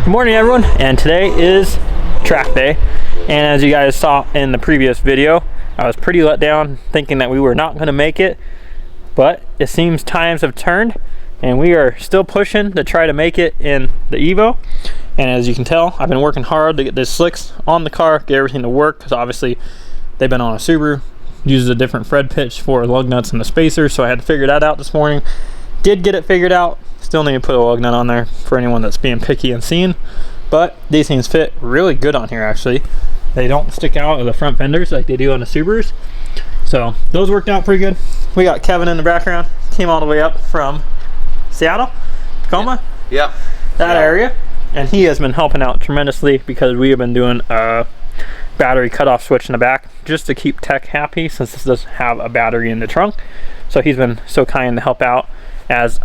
Good morning everyone, and today is track day, and as you guys saw in the previous video, I was pretty let down thinking that we were not going to make it, but it seems times have turned and we are still pushing to try to make it in the Evo. And as you can tell, I've been working hard to get the slicks on the car, get everything to work, because obviously they've been on a Subaru, uses a different thread pitch for lug nuts and the spacer, so I had to figure that out this morning. Did get it figured out. Still need to put a lug nut on there for anyone that's being picky and seeing, but these things fit really good on here actually. They don't stick out of the front fenders like they do on the Subarus, so those worked out pretty good. We got Kevin in the background, came all the way up from Seattle, Tacoma, yep. That area, and he has been helping out tremendously because we have been doing a battery cutoff switch in the back just to keep tech happy, since this does have a battery in the trunk. So he's been so kind to help out. As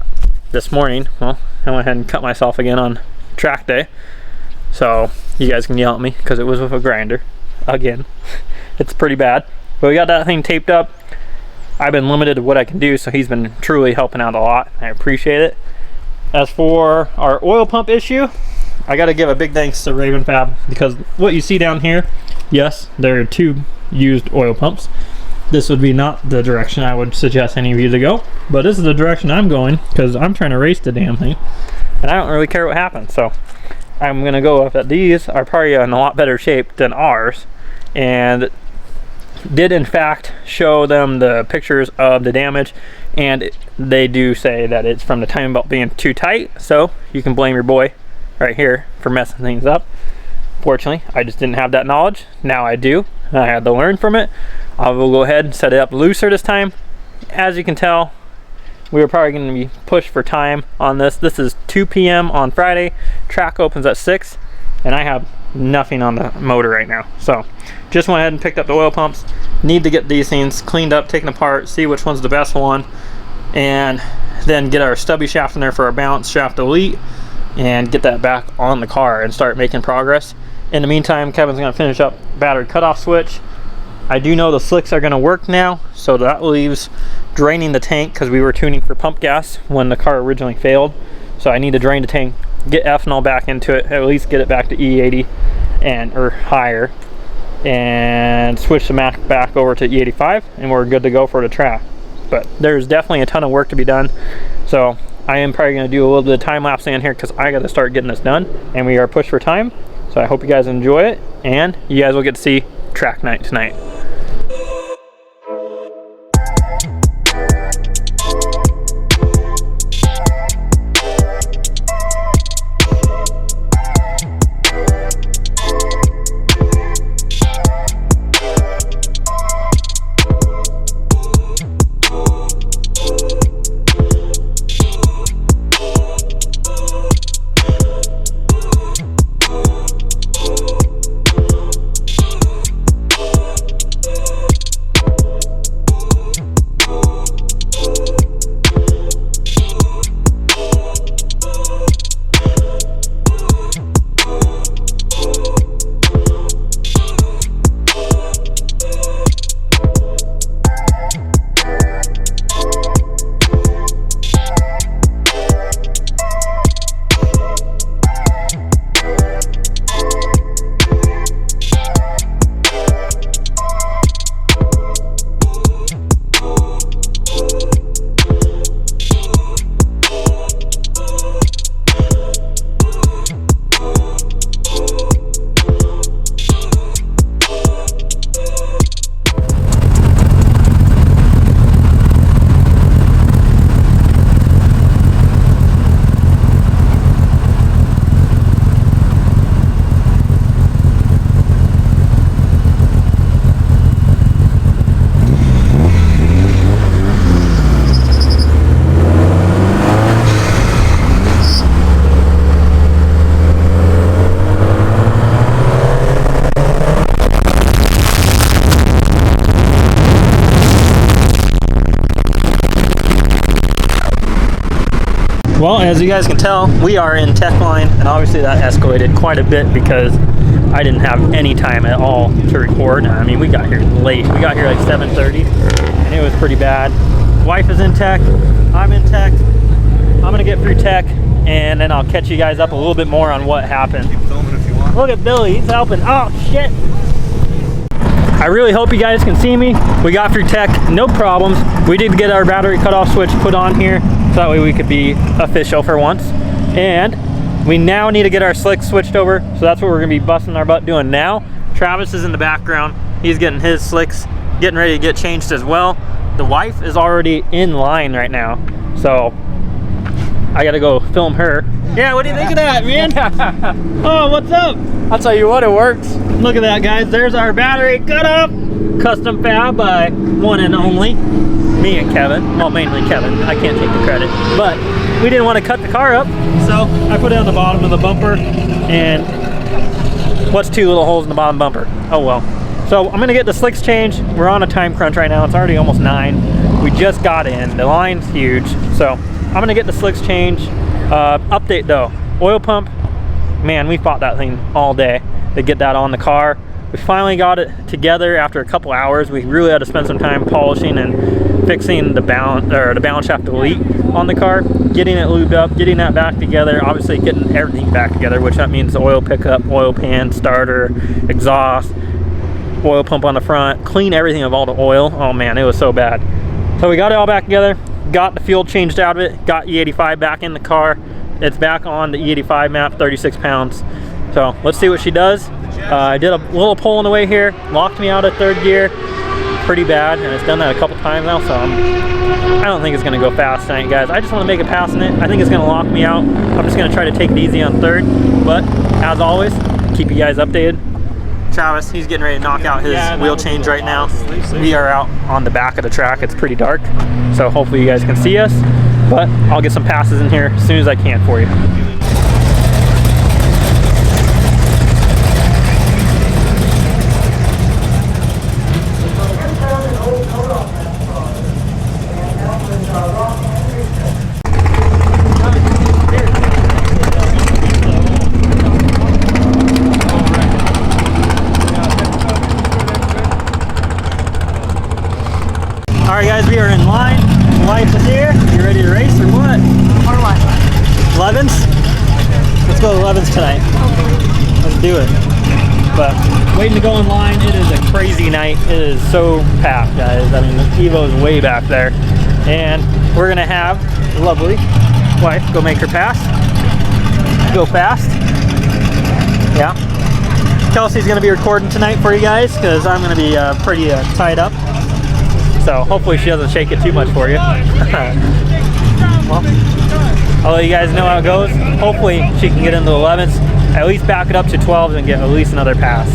this morning, well, I went ahead and cut myself again on track day, so you guys can yell at me because it was with a grinder again. It's pretty bad, but we got that thing taped up. I've been limited to what I can do, so he's been truly helping out a lot. I appreciate it. As for our oil pump issue, I got to give a big thanks to Raven Fab, because what you see down here, yes, there are two used oil pumps. This would be not the direction I would suggest any of you to go, but this is the direction I'm going because I'm trying to race the damn thing and I don't really care what happens. So I'm gonna go with that. These are probably in a lot better shape than ours, and did in fact show them the pictures of the damage, and they do say that it's from the timing belt being too tight, so you can blame your boy right here for messing things up. Fortunately, I just didn't have that knowledge. Now I do, and I had to learn from it. I will go ahead and set it up looser this time. As you can tell, we were probably going to be pushed for time on this. This is 2 p.m. on Friday. Track opens at 6, and I have nothing on the motor right now. So just went ahead and picked up the oil pumps. Need to get these things cleaned up, taken apart, see which one's the best one, and then get our stubby shaft in there for our balance shaft elite, and get that back on the car and start making progress. In the meantime, Kevin's going to finish up battery cutoff switch. I do know the slicks are going to work now, so that leaves draining the tank, because we were tuning for pump gas when the car originally failed. So I need to drain the tank, get ethanol back into it, at least get it back to E80 or higher, and switch the Mac back over to E85, and we're good to go for the track. But there's definitely a ton of work to be done, so I am probably going to do a little bit of time lapse in here because I got to start getting this done, and we are pushed for time. So I hope you guys enjoy it, and you guys will get to see track night tonight. Well, as you guys can tell, we are in tech line, and obviously that escalated quite a bit because I didn't have any time at all to record. I mean, we got here late. We got here like 7:30, and it was pretty bad. Wife is in tech, I'm in tech, I'm gonna get through tech, and then I'll catch you guys up a little bit more on what happened. Keep filming if you want. Look at Billy, he's helping. Oh shit! I really hope you guys can see me. We got through tech, no problems. We did get our battery cutoff switch put on here, so that way we could be official for once. And we now need to get our slicks switched over, so that's what we're gonna be busting our butt doing now. Travis is in the background. He's getting his slicks, getting ready to get changed as well. The wife is already in line right now, so I gotta go film her. Yeah, what do you think of that, man? Oh, what's up? I'll tell you what, it works. Look at that, guys. There's our battery cutoff. Custom fab by one and only me and Kevin. Well, mainly Kevin. I can't take the credit. But we didn't want to cut the car up, so I put it on the bottom of the bumper. And what's 2 little holes in the bottom bumper? Oh well. So I'm gonna get the slicks changed. We're on a time crunch right now. It's already almost 9. We just got in. The line's huge. So I'm gonna get the slicks changed. Update though, oil pump, man, we fought that thing all day to get that on the car. We finally got it together after a couple hours. We really had to spend some time polishing and fixing the balance shaft delete on the car, getting it lubed up, getting that back together, obviously getting everything back together, which that means the oil pickup, oil pan, starter, exhaust, oil pump on the front, clean everything of all the oil. Oh man, it was so bad. So we got it all back together, got the fuel changed out of it, got E85 back in the car. It's back on the E85 map, 36 pounds. So let's see what she does. I did a little pull on the way here, locked me out of 3rd gear pretty bad, and it's done that a couple times now, so I don't think it's gonna go fast tonight, guys. I just wanna make it past it. I think it's gonna lock me out. I'm just gonna try to take it easy on 3rd, but as always, keep you guys updated. Travis, he's getting ready to knock out his wheel change right now. We are out on the back of the track. It's pretty dark, so hopefully you guys can see us, but I'll get some passes in here as soon as I can for you. Alright guys, we are in line. Life is here. You ready to race or what? Or what? 11s? Let's go 11s tonight. Let's do it. But waiting to go in line. It is a crazy night. It is so packed, guys. I mean, the Evo is way back there. And we're going to have a lovely wife go make her pass. Go fast. Yeah. Kelsey's going to be recording tonight for you guys because I'm going to be pretty tied up. So hopefully she doesn't shake it too much for you. Well, I'll let you guys know how it goes. Hopefully she can get into the 11s, at least back it up to 12s and get at least another pass.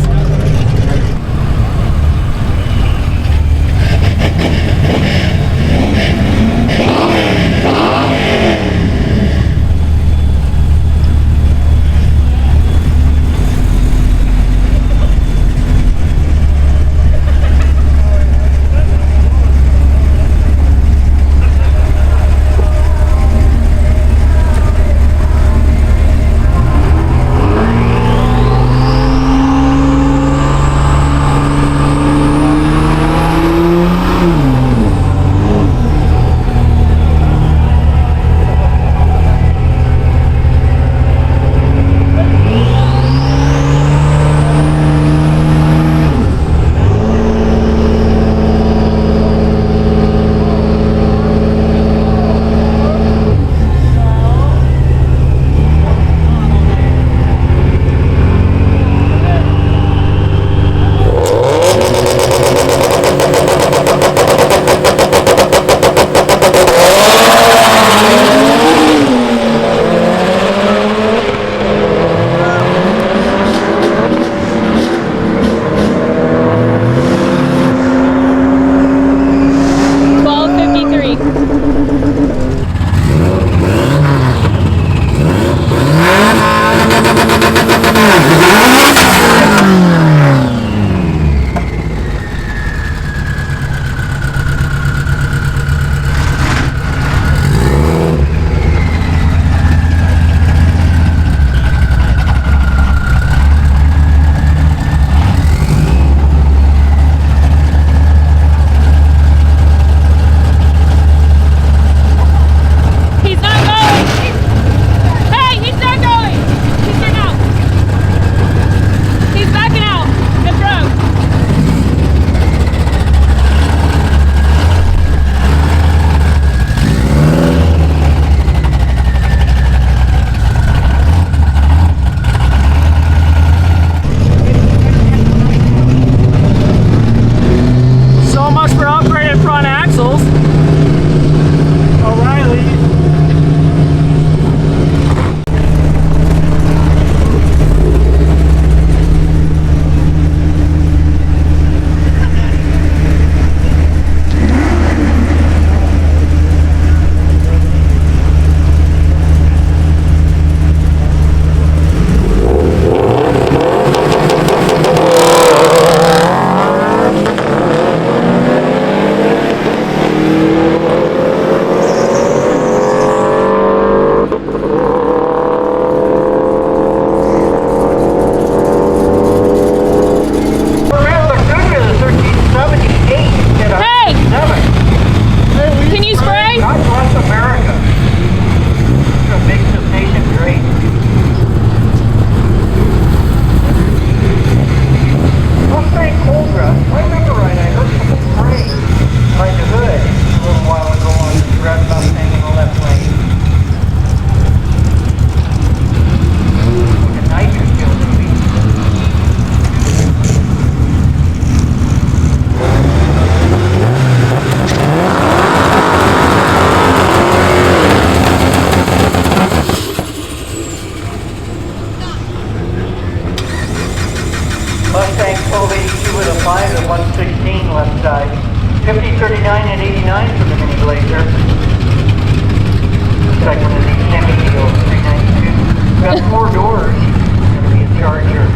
at 116 left side. 50, 39, and 89 for the mini Blazer. Looks like one of these semi deals, 392. Got 4 doors. Going to be a Charger.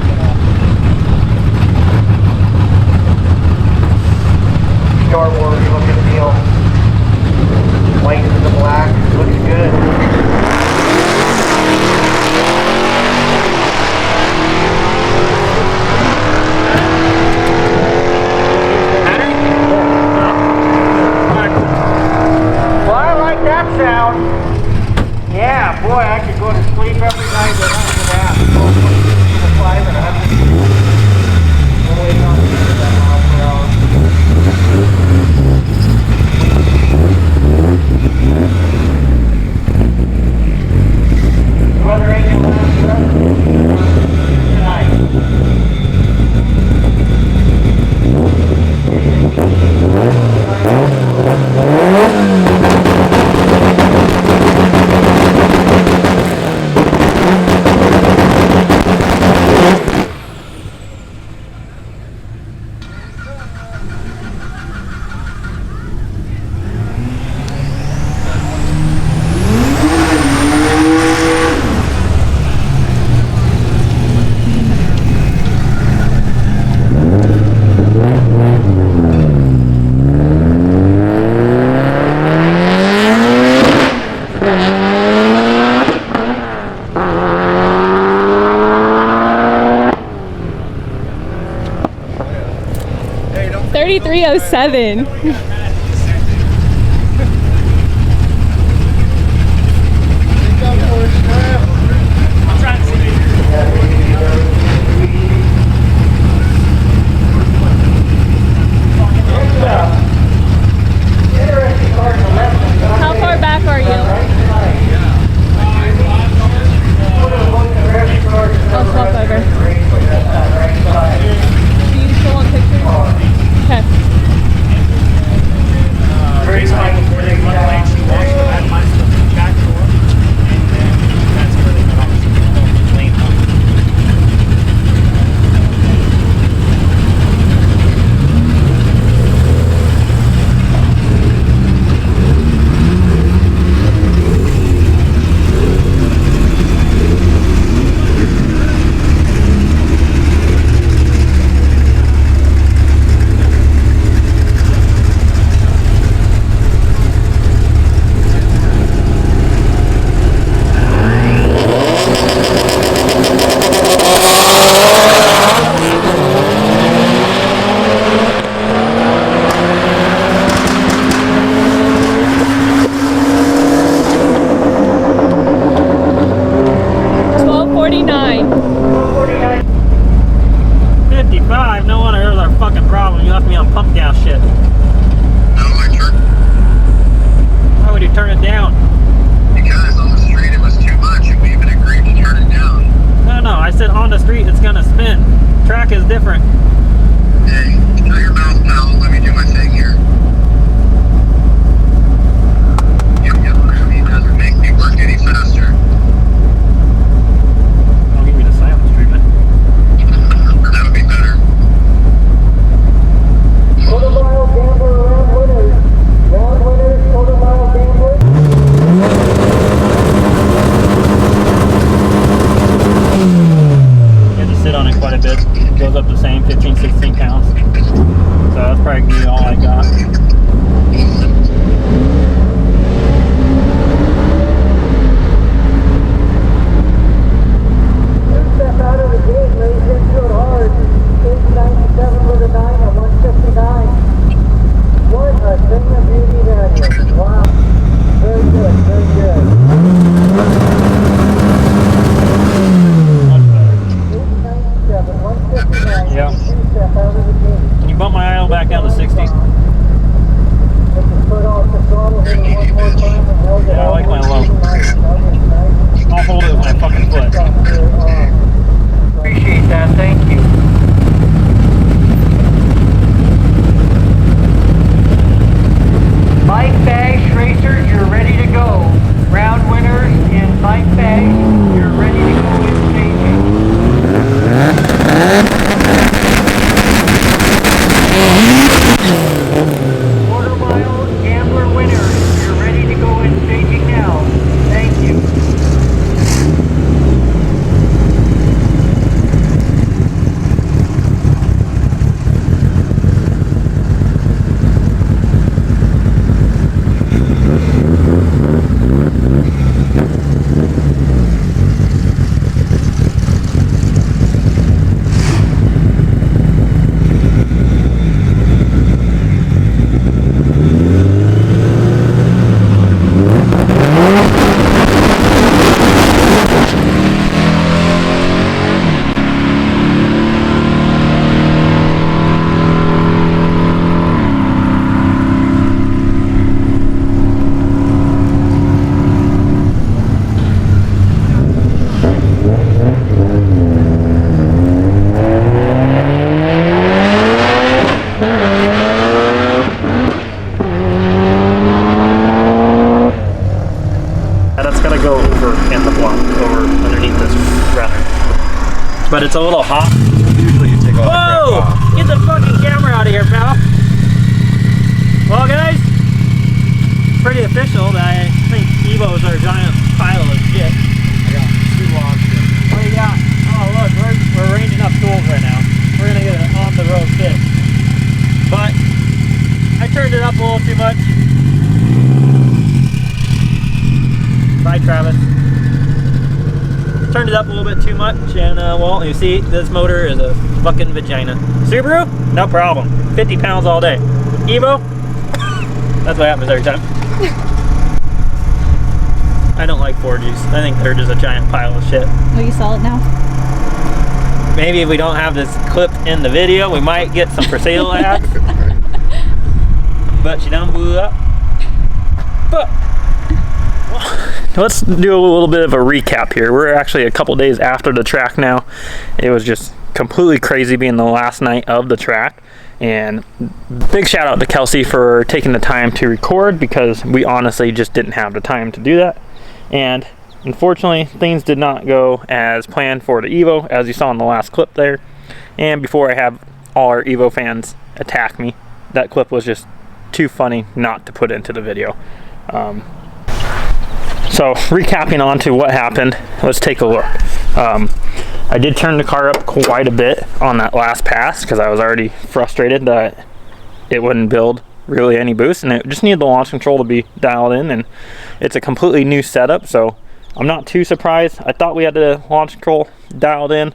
Star Wars looking deal. White to the black. Looks good. Sound. Yeah, boy, I could go to sleep every night with that. 5 and 100. Always on that miles per hour. Weather angel last tonight. $33.07. How far back are you? I'll swap over. Do you still want pictures? Okay. Very fine. Before they run late, she walks the back my stuff back door, and then that's where they cut off the lane up. but it's a little hot. Usually you take all the crap Whoa! off. Get the fucking camera out of here, pal. Well, guys, pretty official that I think Evo's our giant pile of shit. I got 2 logs here. What do you got? Oh, look, we're ranging up tools right now. We're gonna get an on-the-road fix. But I turned it up a little too much. Bye, Travis. Turned it up a little bit too much, and well, you see, this motor is a fucking vagina. Subaru? No problem. 50 pounds all day. Evo? That's what happens every time. I don't like 4Gs. I think they're just a giant pile of shit. Will you sell it now? Maybe if we don't have this clip in the video, we might get some for sale ads. But she done blew up. But let's do a little bit of a recap here. We're actually a couple days after the track now. It was just completely crazy being the last night of the track. And big shout out to Kelsey for taking the time to record, because we honestly just didn't have the time to do that. And unfortunately, things did not go as planned for the Evo, as you saw in the last clip there. And before I have all our Evo fans attack me, that clip was just too funny not to put into the video. So recapping on to what happened, let's take a look. I did turn the car up quite a bit on that last pass, because I was already frustrated that it wouldn't build really any boost, and it just needed the launch control to be dialed in, and it's a completely new setup, so I'm not too surprised. I thought we had the launch control dialed in.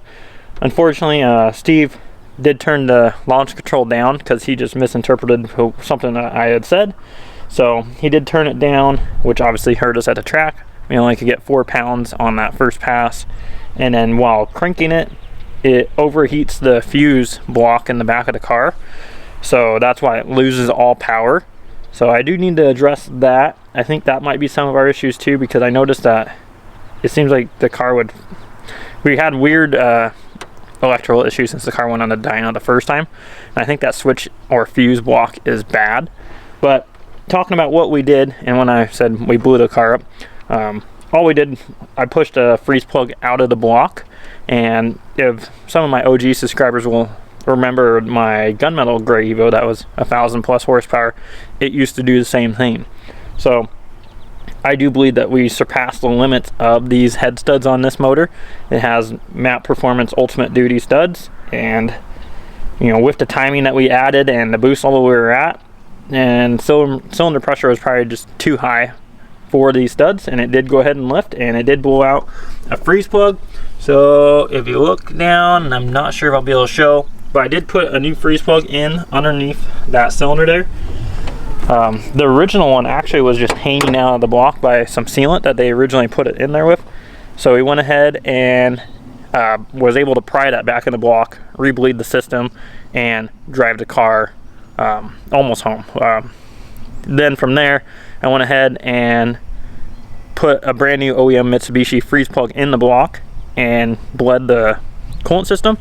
Unfortunately, Steve did turn the launch control down because he just misinterpreted something that I had said. So he did turn it down, which obviously hurt us at the track. We only could get 4 pounds on that first pass, and then while cranking it, it overheats the fuse block in the back of the car, so that's why it loses all power. So I do need to address that. I think that might be some of our issues too, because I noticed that it seems like the car we had weird electrical issues since the car went on the dyno the first time, and I think that switch or fuse block is bad. But talking about what we did, and when I said we blew the car up, all we did, I pushed a freeze plug out of the block, and if some of my OG subscribers will remember my gunmetal gray Evo that was 1,000+ horsepower, it used to do the same thing. So I do believe that we surpassed the limits of these head studs on this motor. It has MAP Performance Ultimate Duty studs, and you know, with the timing that we added and the boost level we were at, and cylinder pressure was probably just too high for these studs, and it did go ahead and lift, and it did blow out a freeze plug. So if you look down, and I'm not sure if I'll be able to show, but I did put a new freeze plug in underneath that cylinder there. The original one actually was just hanging out of the block by some sealant that they originally put it in there with. So we went ahead and was able to pry that back in the block, rebleed the system, and drive the car almost home. Then from there, I went ahead and put a brand new OEM Mitsubishi freeze plug in the block and bled the coolant system.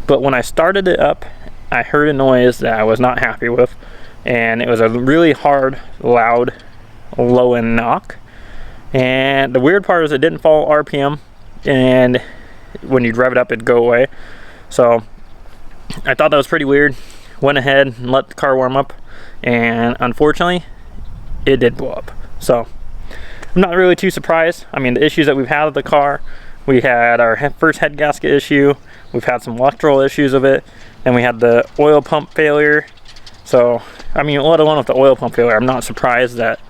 But when I started it up, I heard a noise that I was not happy with, and it was a really hard, loud, low end knock. And the weird part is it didn't follow RPM, and when you rev it up, it'd go away. So I thought that was pretty weird. Went ahead and let the car warm up, and unfortunately it did blow up. So I'm not really too surprised. I mean, the issues that we've had with the car, we had our first head gasket issue, we've had some electrical issues of it, and we had the oil pump failure. So I mean, let alone with the oil pump failure, I'm not surprised that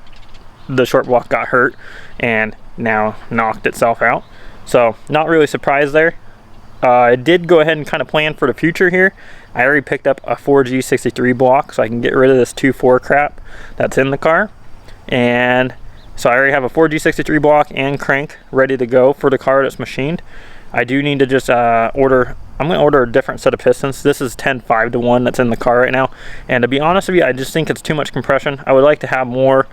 the short block got hurt and now knocked itself out. So not really surprised there. I did go ahead and kind of plan for the future here. I already picked up a 4G63 block so I can get rid of this 2.4 crap that's in the car. And so I already have a 4G63 block and crank ready to go for the car that's machined. I do need to just I'm going to order a different set of pistons. This is 10-5-1 that's in the car right now. And to be honest with you, I just think it's too much compression. I would like to have more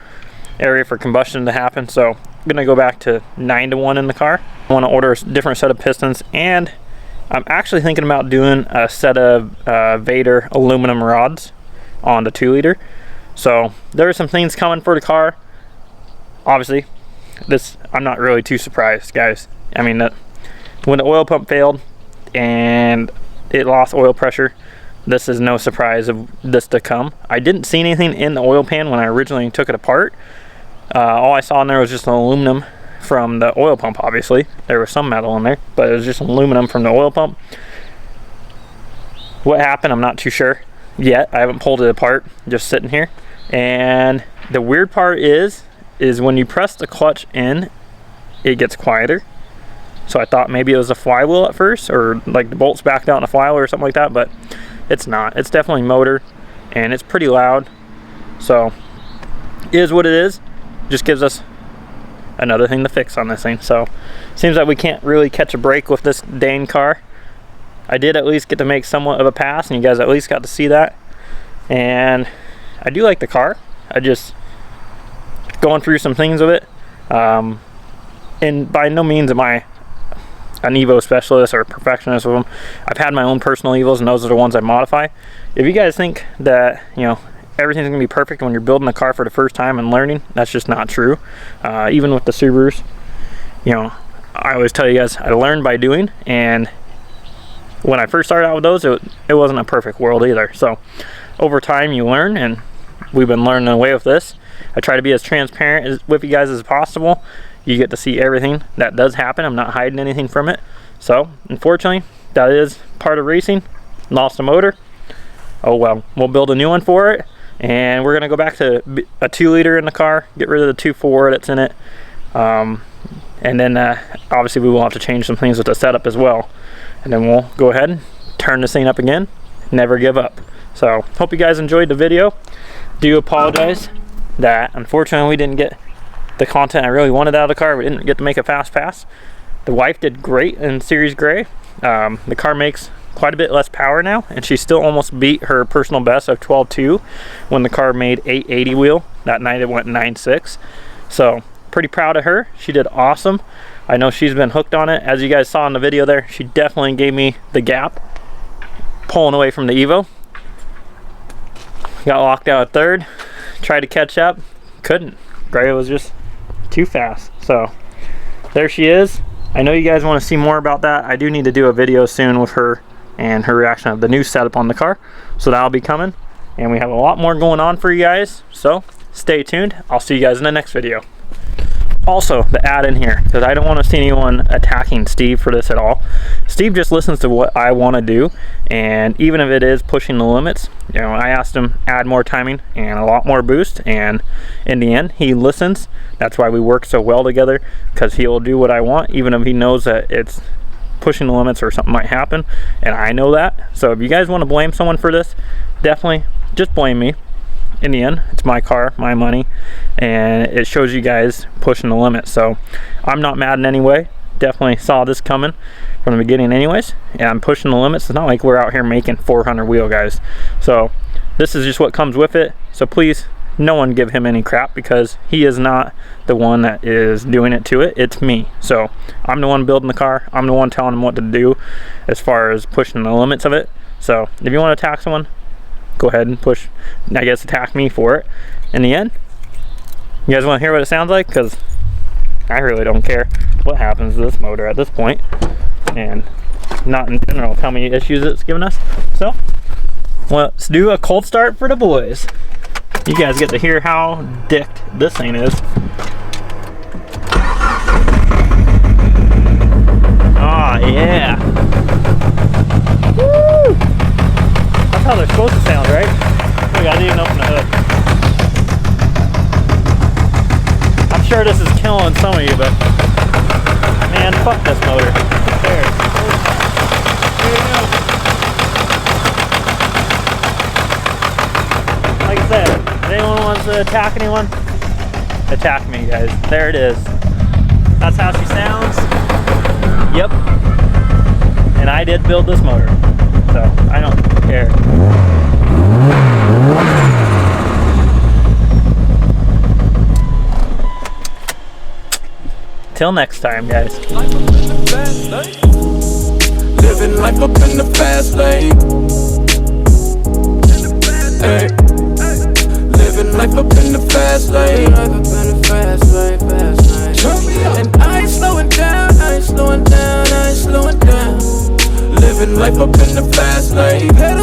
area for combustion to happen. So I'm going to go back to 9-1 in the car. I want to order a different set of pistons, and I'm actually thinking about doing a set of Vader aluminum rods on the 2-liter. So there are some things coming for the car. Obviously, I'm not really too surprised, guys. I mean, when the oil pump failed, and it lost oil pressure. This is no surprise of this to come. I didn't see anything in the oil pan when I originally took it apart. All I saw in there was just aluminum from the oil pump. Obviously there was some metal in there, but it was just aluminum from the oil pump. What happened, I'm not too sure yet. I haven't pulled it apart, just sitting here. And the weird part is when you press the clutch in, it gets quieter. So I thought maybe it was a flywheel at first, or like the bolts backed out in a flywheel or something like that, but it's not. It's definitely motor, and it's pretty loud. So it is what it is. Just gives us another thing to fix on this thing. So seems like we can't really catch a break with this dang car. I did at least get to make somewhat of a pass, and you guys at least got to see that. And I do like the car. I just going through some things with it. And by no means am I an Evo specialist or perfectionist with them. I've had my own personal Evos, and those are the ones I modify. If you guys think that, you know, everything's gonna be perfect when you're building a car for the first time and learning, that's just not true. Even with the Subarus, you know, I always tell you guys, I learned by doing, and when I first started out with those, it wasn't a perfect world either. So over time you learn, and we've been learning away with this. I try to be as transparent with you guys as possible. You get to see everything that does happen. I'm not hiding anything from it. So unfortunately, that is part of racing. Lost a motor. Oh well, we'll build a new one for it, and we're gonna go back to a 2-liter in the car, get rid of the 2.4 that's in it, and then obviously we will have to change some things with the setup as well, and then we'll go ahead and turn this thing up again. Never give up. So hope you guys enjoyed the video. Do apologize that unfortunately we didn't get the content I really wanted out of the car. We didn't get to make a fast pass. The wife did great in Series Gray. The car makes quite a bit less power now, and she still almost beat her personal best of 12.2 when the car made 880 wheel. That night it went 9.6. So pretty proud of her. She did awesome. I know she's been hooked on it. As you guys saw in the video there, she definitely gave me the gap pulling away from the Evo. Got locked out at third, tried to catch up, couldn't. Gray was just too fast. So there she is. I know you guys want to see more about that. I do need to do a video soon with her and her reaction of the new setup on the car, so that'll be coming, and we have a lot more going on for you guys, so stay tuned. I'll see you guys in the next video. Also, the add in here, because I don't want to see anyone attacking Steve for this at all. Steve just listens to what I want to do, and even if it is pushing the limits, you know, I asked him add more timing and a lot more boost, and in the end he listens. That's why we work so well together, because he'll do what I want even if he knows that it's pushing the limits or something might happen, and I know that. So if you guys want to blame someone for this, definitely just blame me. In the end, it's my car, my money, and it shows you guys pushing the limits. So I'm not mad in any way. Definitely saw this coming from the beginning anyways, and I'm pushing the limits. It's not like we're out here making 400 wheel, guys. So this is just what comes with it. So please, no one give him any crap, because he is not the one that is doing it to it. It's me. So I'm the one building the car. I'm the one telling him what to do as far as pushing the limits of it. So if you want to attack someone, go ahead and push, I guess, attack me for it. In the end, you guys want to hear what it sounds like? Because I really don't care what happens to this motor at this point, and not in general how many issues it's given us. So let's do a cold start for the boys. You guys get to hear how dicked this thing is. Oh yeah. Woo! That's how they're supposed to sound, right? Look, I didn't even open the hood. I'm sure this is killing some of you, but man, fuck this motor. There. Here we go. Like I said, if anyone wants to attack anyone, attack me, guys. There it is. That's how she sounds. Yep. And I did build this motor, so I don't care. Till next time, guys. Living life up in the fast lane. Hey. Living life up in the fast lane. And I ain't slowing down, I ain't slowing down, I ain't slowing down. life up in the fast lane.